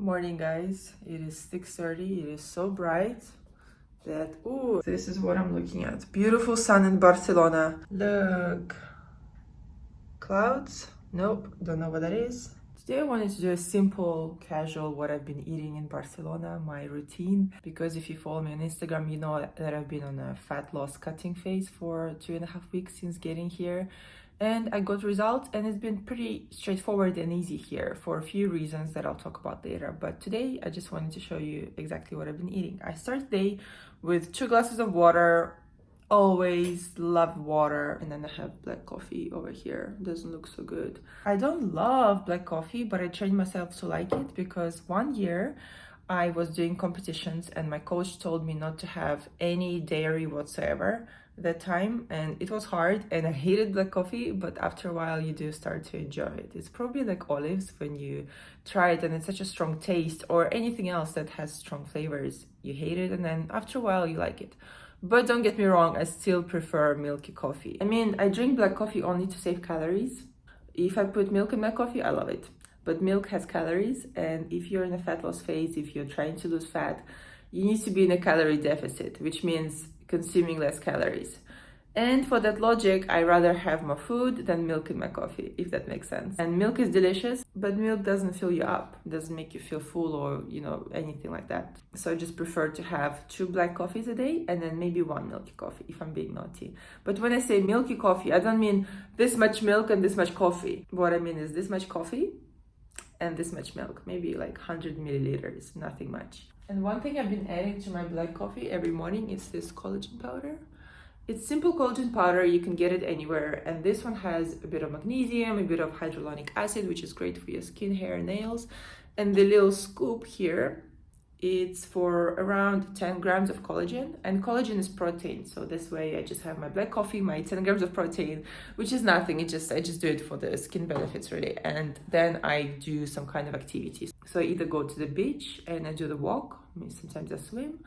Morning, guys. It is 6:30. It is so bright that this is what I'm looking at. Beautiful sun in Barcelona. Look. Clouds? Nope, don't know what that is. Today I wanted to do a simple, casual, what I've been eating in Barcelona, my routine. Because if you follow me on Instagram, you know that I've been on a fat loss cutting phase for 2.5 weeks since getting here. And I got results, and it's been pretty straightforward and easy here for a few reasons that I'll talk about later. But today I just wanted to show you exactly what I've been eating. I start the day with 2 glasses of water. Always love water. And then I have black coffee over here. Doesn't look so good. I don't love black coffee, but I trained myself to like it because one year I was doing competitions and my coach told me not to have any dairy whatsoever that time, and it was hard and I hated black coffee, but after a while you do start to enjoy it. It's probably like olives when you try it and it's such a strong taste, or anything else that has strong flavors. You hate it and then after a while you like it. But don't get me wrong, I still prefer Milky coffee. I mean, I drink black coffee only to save calories. If I put milk in my coffee, I love it. But milk has calories, and if you're in a fat loss phase, if you're trying to lose fat, you need to be in a calorie deficit, which means consuming less calories. And for that logic, I rather have more food than milk in my coffee, if that makes sense. And milk is delicious, but milk doesn't fill you up, doesn't make you feel full or, anything like that. So I just prefer to have 2 black coffees a day and then maybe 1 milky coffee if I'm being naughty. But when I say milky coffee, I don't mean this much milk and this much coffee. What I mean is this much coffee and this much milk, maybe like 100 milliliters, nothing much. And one thing I've been adding to my black coffee every morning is this collagen powder. It's simple collagen powder, you can get it anywhere, and this one has a bit of magnesium, a bit of hyaluronic acid, which is great for your skin, hair, nails. And the little scoop here, it's for around 10 grams of collagen, and collagen is protein, so this way I just have my black coffee, my 10 grams of protein, which is nothing. I just do it for the skin benefits really, and then I do some kind of activities. So I either go to the beach and I do the walk, sometimes I swim,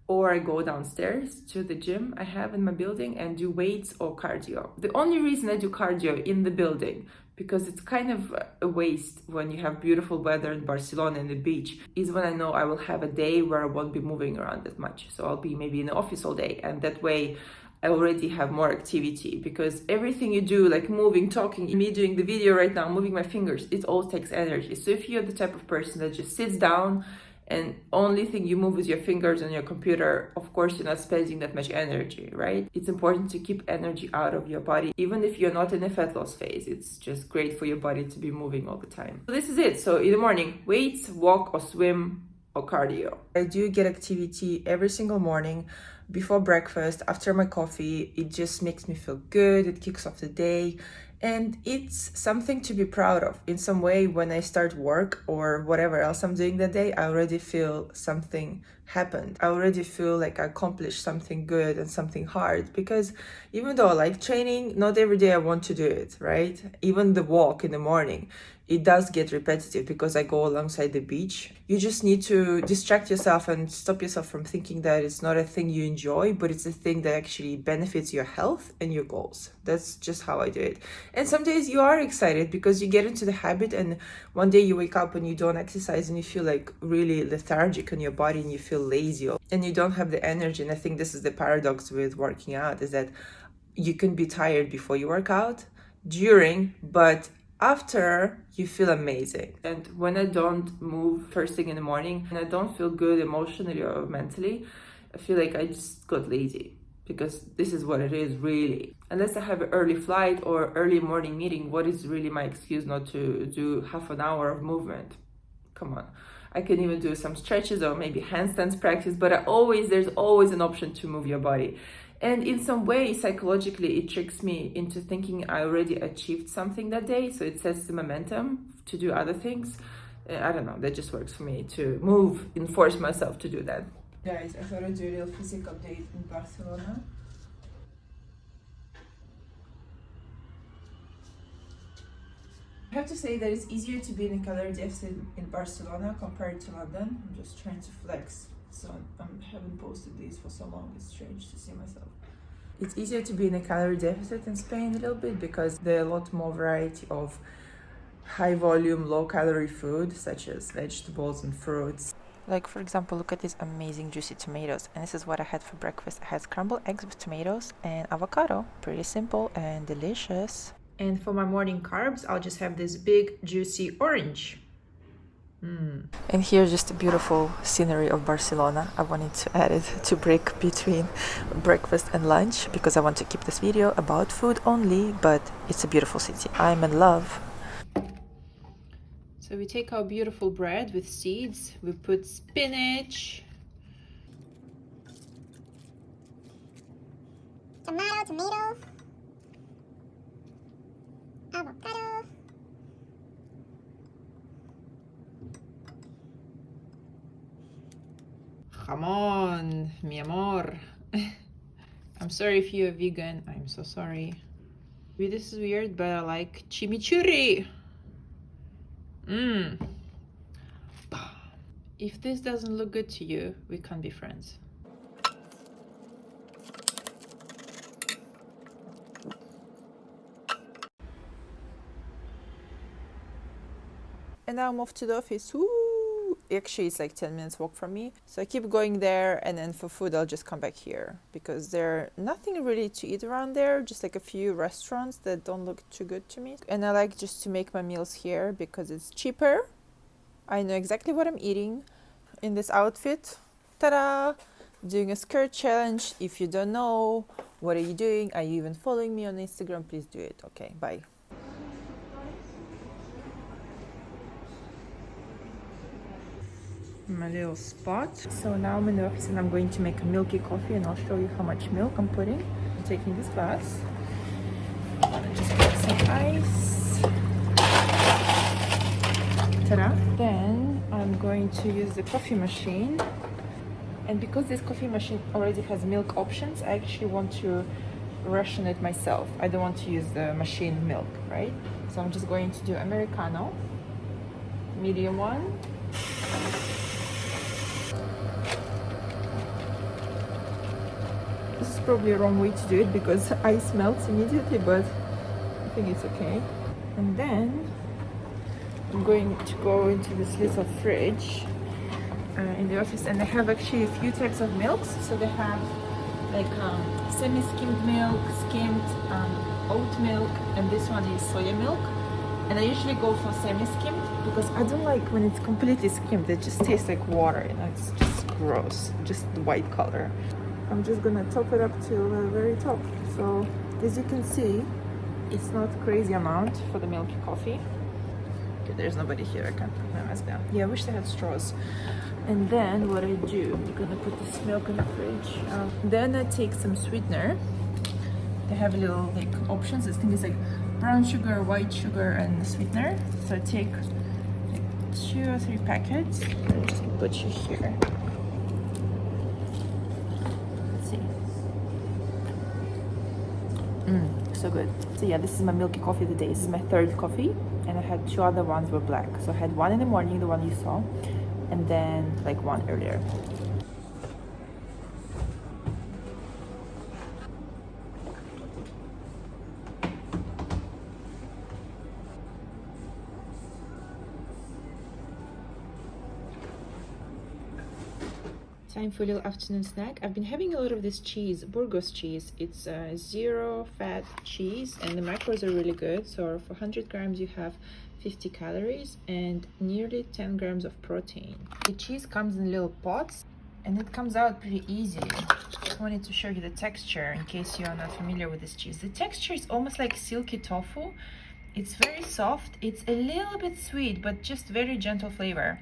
or I go downstairs to the gym I have in my building and do weights or cardio. The only reason I do cardio in the building, because it's kind of a waste when you have beautiful weather in Barcelona and the beach, is when I know I will have a day where I won't be moving around that much. So I'll be maybe in the office all day, and that way I already have more activity, because everything you do, like moving, talking, me doing the video right now, moving my fingers, it all takes energy. So if you're the type of person that just sits down and only thing you move is your fingers on your computer, of course you're not spending that much energy, right? It's important to keep energy out of your body. Even if you're not in a fat loss phase, it's just great for your body to be moving all the time. So this is it. So in the morning, weights, walk or swim or cardio. I do get activity every single morning before breakfast, after my coffee. It just makes me feel good. It kicks off the day. And it's something to be proud of. In some way, when I start work or whatever else I'm doing that day, I already feel something happened. I already feel like I accomplished something good and something hard, because even though I like training, not every day I want to do it, right? Even the walk in the morning, it does get repetitive because I go alongside the beach. You just need to distract yourself and stop yourself from thinking that it's not a thing you enjoy, but it's a thing that actually benefits your health and your goals. That's just how I do it. And some days you are excited because you get into the habit, and one day you wake up and you don't exercise and you feel like really lethargic on your body and you feel lazy and you don't have the energy. And I think this is the paradox with working out, is that you can be tired before you work out, during, but after you feel amazing. And when I don't move first thing in the morning and I don't feel good emotionally or mentally, I feel like I just got lazy, because this is what it is really. Unless I have an early flight or early morning meeting, what is really my excuse not to do half an hour of movement? Come on. I can even do some stretches or maybe handstands practice, but there's always an option to move your body. And in some way, psychologically, it tricks me into thinking I already achieved something that day. So it sets the momentum to do other things. I don't know, that just works for me to move and force myself to do that. Guys, I thought I'd do a little physique update in Barcelona. I have to say that it's easier to be in a calorie deficit in Barcelona compared to London. I'm just trying to flex, so I haven't posted these for so long. It's strange to see myself. It's easier to be in a calorie deficit in Spain a little bit because there are a lot more variety of high volume, low calorie food such as vegetables and fruits. Like, for example, look at these amazing juicy tomatoes. And this is what I had for breakfast. I had scrambled eggs with tomatoes and avocado. Pretty simple and delicious. And for my morning carbs, I'll just have this big juicy orange. And here's just a beautiful scenery of Barcelona. I wanted to add it to break between breakfast and lunch because I want to keep this video about food only, but it's a beautiful city. I'm in love. So we take our beautiful bread with seeds, we put spinach, tomato, avocado, jamón, mi amor. I'm sorry if you're a vegan, I'm so sorry. This is weird, but I like chimichurri. If this doesn't look good to you, we can't be friends. And now I'm off to the office. Woo! Actually, it's like 10 minutes walk from me. So I keep going there, and then for food, I'll just come back here because there's nothing really to eat around there, just like a few restaurants that don't look too good to me. And I like just to make my meals here because it's cheaper. I know exactly what I'm eating in this outfit. Ta-da! Doing a skirt challenge. If you don't know, what are you doing? Are you even following me on Instagram? Please do it. Okay, bye. My little spot. So now I'm in the office and I'm going to make a Milky coffee, and I'll show you how much milk I'm putting. I'm taking this glass. I'm gonna just put some ice. Ta-da! Then I'm going to use the coffee machine. And because this coffee machine already has milk options, I actually want to ration it myself. I don't want to use the machine milk, right? So I'm just going to do Americano, medium one. This is probably a wrong way to do it because ice melts immediately, but I think it's okay. And then I'm going to go into this little fridge in the office, and they have actually a few types of milks. So they have like semi-skimmed milk, skimmed oat milk, and this one is soya milk. And I usually go for semi-skimmed because I don't like when it's completely skimmed. It just tastes like water, you know, it's just gross, just the white color. I'm just gonna top it up to the very top. So as you can see, it's not crazy amount for the milky coffee. Okay, there's nobody here, I can't put my mask down. Yeah, I wish they had straws. And then what I do, I'm gonna put this milk in the fridge. Then I take some sweetener. They have little like options. This thing is like brown sugar, white sugar, and sweetener. So I take like 2 or 3 packets and just put you here. Let's see. So good. So yeah, this is my milky coffee today. This is my 3rd coffee, and I had 2 other ones were black. So I had one in the morning, the one you saw, and then like one earlier. Time for a little afternoon snack. I've been having a lot of this cheese, Burgos cheese. It's zero fat cheese, and the macros are really good. So for 100 grams you have 50 calories and nearly 10 grams of protein. The cheese comes in little pots and it comes out pretty easily. Just wanted to show you the texture in case you're not familiar with this cheese. The texture is almost like silky tofu. It's very soft, it's a little bit sweet, but just very gentle flavor.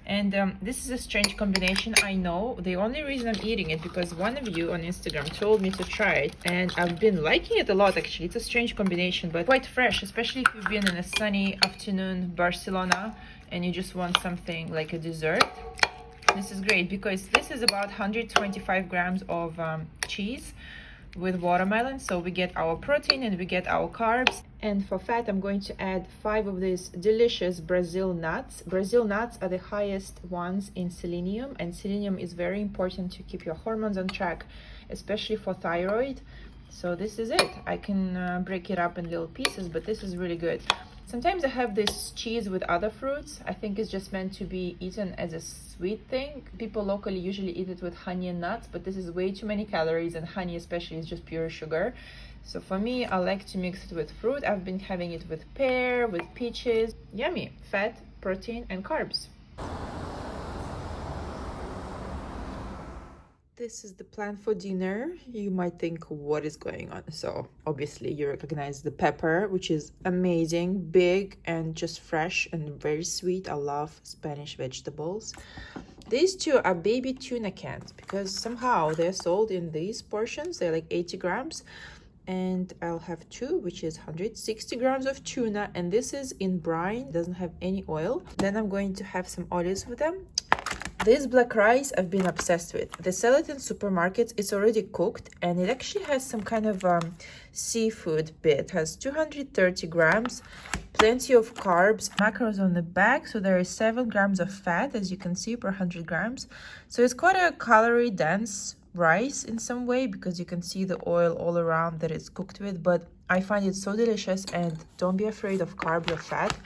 And this is a strange combination, I know. The only reason I'm eating it because one of you on Instagram told me to try it, and I've been liking it a lot actually. It's a strange combination, but quite fresh, especially if you've been in a sunny afternoon Barcelona and you just want something like a dessert. This is great because this is about 125 grams of cheese with watermelon, so we get our protein and we get our carbs. And for fat, I'm going to add 5 of these delicious Brazil nuts. Brazil nuts are the highest ones in selenium, and selenium is very important to keep your hormones on track, especially for thyroid. So this is it. I can break it up in little pieces, but this is really good. Sometimes I have this cheese with other fruits. I think it's just meant to be eaten as a sweet thing. People locally usually eat it with honey and nuts, but this is way too many calories, and honey especially is just pure sugar. So for me, I like to mix it with fruit. I've been having it with pear, with peaches. Yummy. Fat, protein, and carbs. This is the plan for dinner. You might think, what is going on? So obviously you recognize the pepper, which is amazing, big and just fresh and very sweet. I love Spanish vegetables. These two are baby tuna cans because somehow they're sold in these portions. They're like 80 grams. And I'll have two, which is 160 grams of tuna. And this is in brine, doesn't have any oil. Then I'm going to have some olives with them. This black rice I've been obsessed with. They sell it in supermarkets. It's already cooked and it actually has some kind of seafood bit. It has 230 grams, plenty of carbs, macros on the back. So there is 7 grams of fat, as you can see, per 100 grams. So it's quite a calorie dense rice in some way because you can see the oil all around that it's cooked with. But I find it so delicious, and don't be afraid of carbs or fat.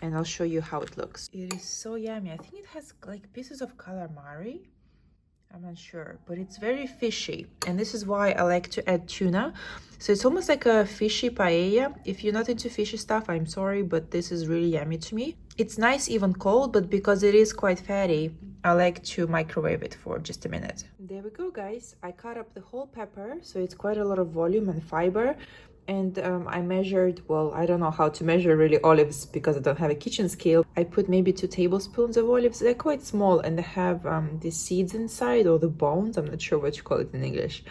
And I'll show you how it looks. It is so yummy. I think it has like pieces of calamari. I'm not sure, but it's very fishy. And this is why I like to add tuna. So it's almost like a fishy paella. If you're not into fishy stuff, I'm sorry, but this is really yummy to me. It's nice even cold, but because it is quite fatty, I like to microwave it for just a minute. There we go, guys. I cut up the whole pepper, so it's quite a lot of volume and fiber. And I measured, well, I don't know how to measure really olives because I don't have a kitchen scale. I put maybe 2 tablespoons of olives. They're quite small and they have the seeds inside, or the bones. I'm not sure what you call it in English.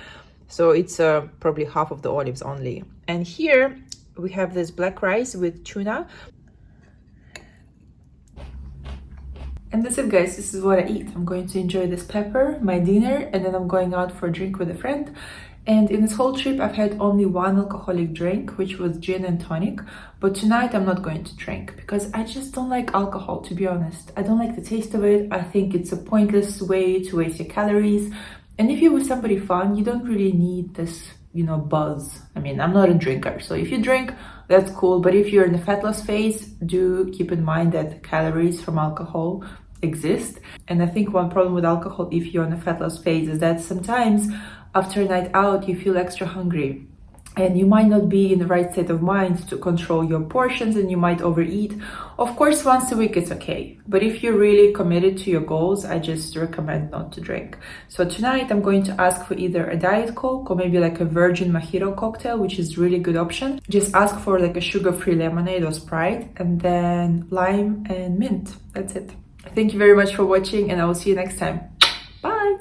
So it's probably half of the olives only. And here we have this black rice with tuna. And that's it, guys. This is what I eat. I'm going to enjoy this pepper, my dinner, and then I'm going out for a drink with a friend. And in this whole trip, I've had only one alcoholic drink, which was gin and tonic. But tonight, I'm not going to drink because I just don't like alcohol, to be honest. I don't like the taste of it. I think it's a pointless way to waste your calories. And if you're with somebody fun, you don't really need this, buzz. I mean, I'm not a drinker. So if you drink, that's cool. But if you're in the fat loss phase, do keep in mind that calories from alcohol exist. And I think one problem with alcohol, if you're in a fat loss phase, is that sometimes after a night out, you feel extra hungry and you might not be in the right state of mind to control your portions and you might overeat. Of course, once a week, it's okay. But if you're really committed to your goals, I just recommend not to drink. So tonight, I'm going to ask for either a Diet Coke or maybe like a virgin mojito cocktail, which is really good option. Just ask for like a sugar-free lemonade or Sprite, and then lime and mint. That's it. Thank you very much for watching, and I will see you next time. Bye!